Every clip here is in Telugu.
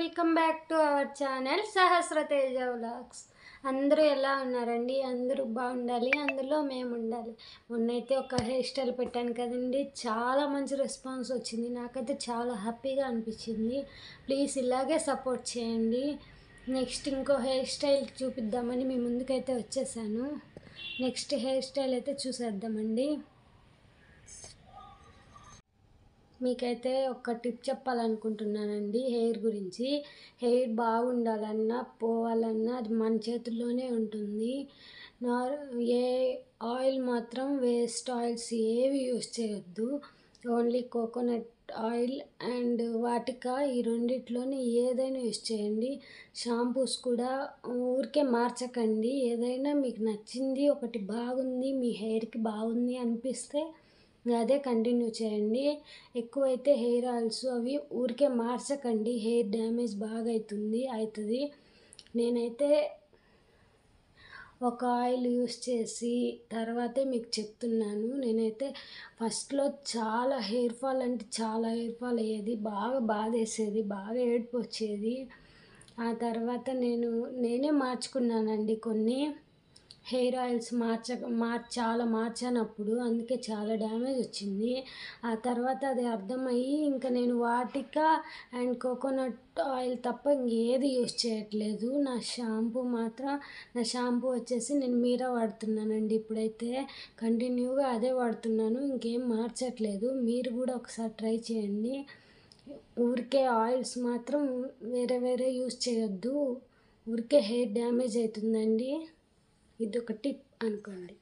Welcome back to our channel Sahasra Teja vlogs. అందరూ ఎలా ఉన్నారండి? అందరూ బాగుండాలి, అందులో మేము ఉండాలి. మొన్నైతే ఒక హెయిర్ స్టైల్ పెట్టాను కదండి, చాలా మంచి రెస్పాన్స్ వచ్చింది. నాకైతే చాలా హ్యాపీగా అనిపించింది. ప్లీజ్ ఇలాగే సపోర్ట్ చేయండి. నెక్స్ట్ ఇంకో హెయిర్ స్టైల్ చూపిద్దామని మీ ముందుకైతే వచ్చేసాను. నెక్స్ట్ హెయిర్ స్టైల్ అయితే చూసేద్దామండి. మీకైతే ఒక టిప్ చెప్పాలనుకుంటున్నానండి హెయిర్ గురించి. హెయిర్ బాగుండాలన్నా పోవాలన్నా అది మన చేతుల్లోనే ఉంటుంది. ఏ ఆయిల్ మాత్రం వేస్ట్ ఆయిల్స్ ఏవి యూస్ చేయొద్దు. ఓన్లీ కోకోనట్ ఆయిల్ అండ్ వాటికా ఈ రెండిట్లోని ఏదైనా యూస్ చేయండి. షాంపూస్ కూడా ఊరికే మార్చకండి. ఏదైనా మీకు నచ్చింది ఒకటి బాగుంది, మీ హెయిర్కి బాగుంది అనిపిస్తే అదే కంటిన్యూ చేయండి. ఎక్కువైతే హెయిర్ ఆయిల్స్ అవి ఊరికే మార్చకండి, హెయిర్ డ్యామేజ్ బాగా అవుతుంది. నేనైతే ఒక ఆయిల్ యూస్ చేసి తర్వాతే మీకు చెప్తున్నాను. నేనైతే ఫస్ట్లో చాలా హెయిర్ ఫాల్ అంటే చాలా హెయిర్ ఫాల్ అయ్యేది, బాగా బాధేసేది, బాగా ఏడుపు వచ్చేది. ఆ తర్వాత నేనే మార్చుకున్నానండి కొన్ని హెయిర్ ఆయిల్స్ చాలా మార్చానప్పుడు, అందుకే చాలా డ్యామేజ్ వచ్చింది. ఆ తర్వాత అది అర్థమయ్యి ఇంకా నేను వాటికా అండ్ కోకోనట్ ఆయిల్ తప్ప ఇంకేది యూస్ చేయట్లేదు. నా షాంపూ వచ్చేసి నేను మీరా వాడుతున్నానండి. ఇప్పుడైతే కంటిన్యూగా అదే వాడుతున్నాను, ఇంకేం మార్చట్లేదు. మీరు కూడా ఒకసారి ట్రై చేయండి. ఊరికే ఆయిల్స్ మాత్రం వేరే యూస్ చేయొద్దు, ఊరికే హెయిర్ డ్యామేజ్ అవుతుందండి. ఇది ఒక టిప్ అనుకోండి.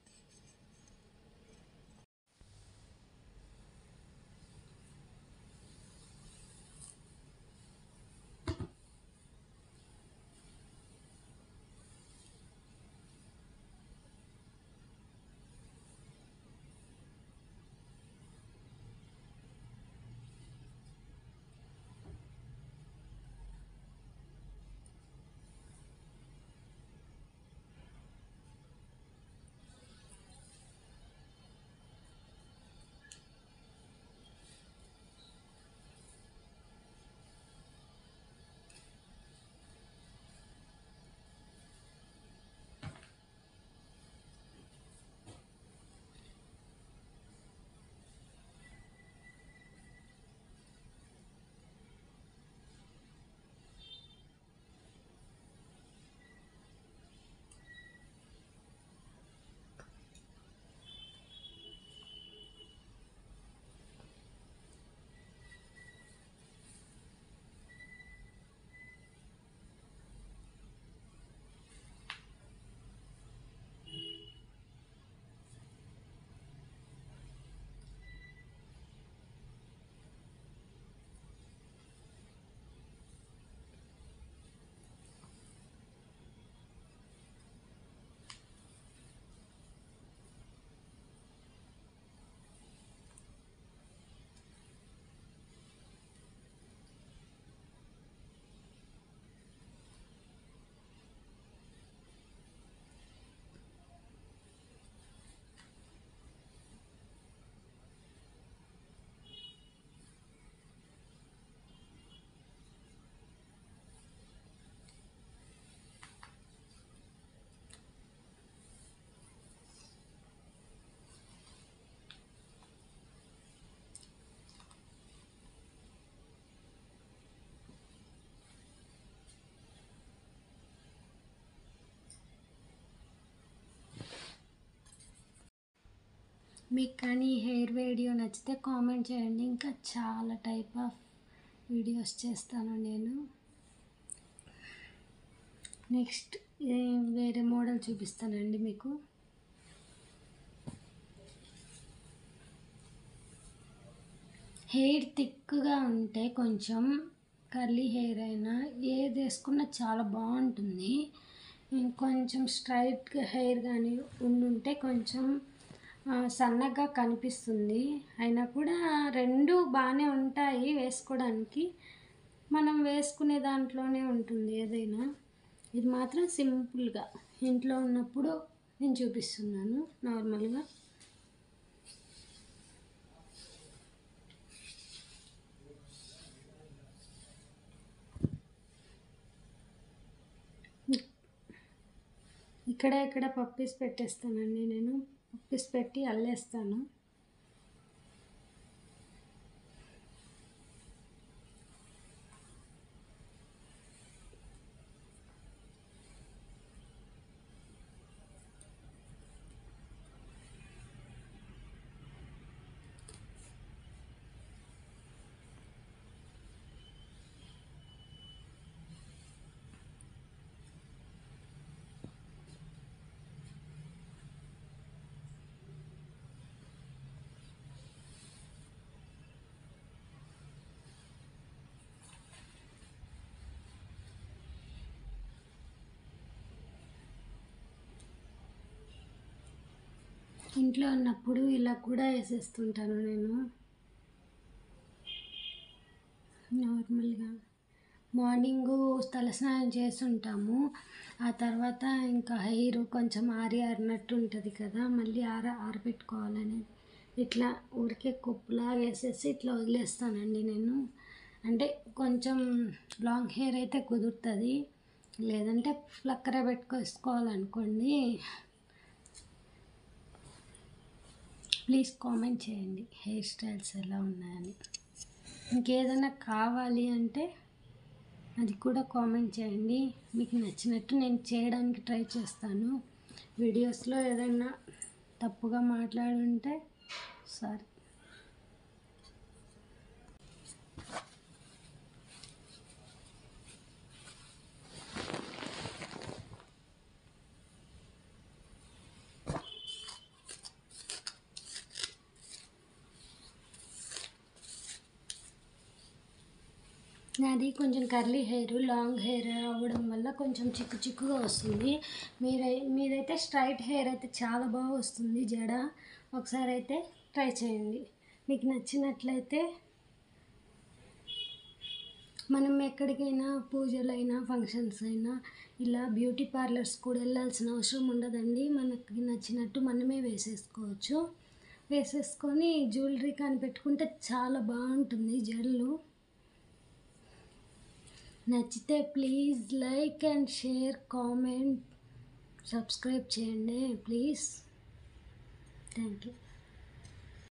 మీకు కానీ హెయిర్ వీడియో నచ్చితే కామెంట్ చేయండి. ఇంకా చాలా టైప్ ఆఫ్ వీడియోస్ చేస్తాను నేను. నెక్స్ట్ వేరే మోడల్ చూపిస్తానండి మీకు. హెయిర్ థిక్గా ఉంటే కొంచెం కర్లీ హెయిర్ అయినా ఏది వేసుకున్నా చాలా బాగుంటుంది. కొంచెం స్ట్రైట్ హెయిర్ కానీ ఉండుంటే కొంచెం సన్నగా కనిపిస్తుంది. అయినా కూడా రెండు బాగానే ఉంటాయి వేసుకోవడానికి, మనం వేసుకునే దాంట్లోనే ఉంటుంది ఏదైనా. ఇది మాత్రం సింపుల్గా ఇంట్లో ఉన్నప్పుడు నేను చూపిస్తున్నాను నార్మల్గా. ఇక్కడ పప్పీస్ పెట్టేస్తానండి. నేను పప్పీస్ పెట్టి అల్లేస్తాను. ఇంట్లో ఉన్నప్పుడు ఇలా కూడా వేసేస్తుంటాను నేను. నార్మల్గా మార్నింగు తలస్నానం చేస్తుంటాము. ఆ తర్వాత ఇంకా హెయిర్ కొంచెం ఆరినట్టు ఉంటుంది కదా, మళ్ళీ ఆరబెట్టుకోవాలని ఇట్లా ఊరికే కొప్పులాగా వేసేసి ఇట్లా వదిలేస్తానండి నేను. అంటే కొంచెం లాంగ్ హెయిర్ అయితే కుదురుతుంది, లేదంటే ఫ్లక్కర పెట్టుకోవాలనుకోండి. ప్లీజ్ కామెంట్ చేయండి హెయిర్ స్టైల్స్ ఎలా ఉన్నాయని. ఇంకేదైనా కావాలి అంటే అది కూడా కామెంట్ చేయండి. మీకు నచ్చినట్టు నేను చేయడానికి ట్రై చేస్తాను. వీడియోస్లో ఏదైనా తప్పుగా మాట్లాడుంటే సారీ. నాది కొంచెం కర్లీ హెయిర్, లాంగ్ హెయిర్ అవ్వడం వల్ల కొంచెం చిక్కుగా వస్తుంది. మీదైతే స్ట్రైట్ హెయిర్ అయితే చాలా బాగా వస్తుంది జడ. ఒకసారి అయితే ట్రై చేయండి. మీకు నచ్చినట్లయితే మనం ఎక్కడికైనా పూజలైనా ఫంక్షన్స్ అయినా ఇలా బ్యూటీ పార్లర్స్ కూడా వెళ్ళాల్సిన అవసరం ఉండదండి. మనకి నచ్చినట్టు మనమే వేసేసుకొని జ్యువెలరీ కానీ పెట్టుకుంటే చాలా బాగుంటుంది జడలు. నచ్చితే please like and share, comment, subscribe చేయండి ప్లీజ్. Thank you.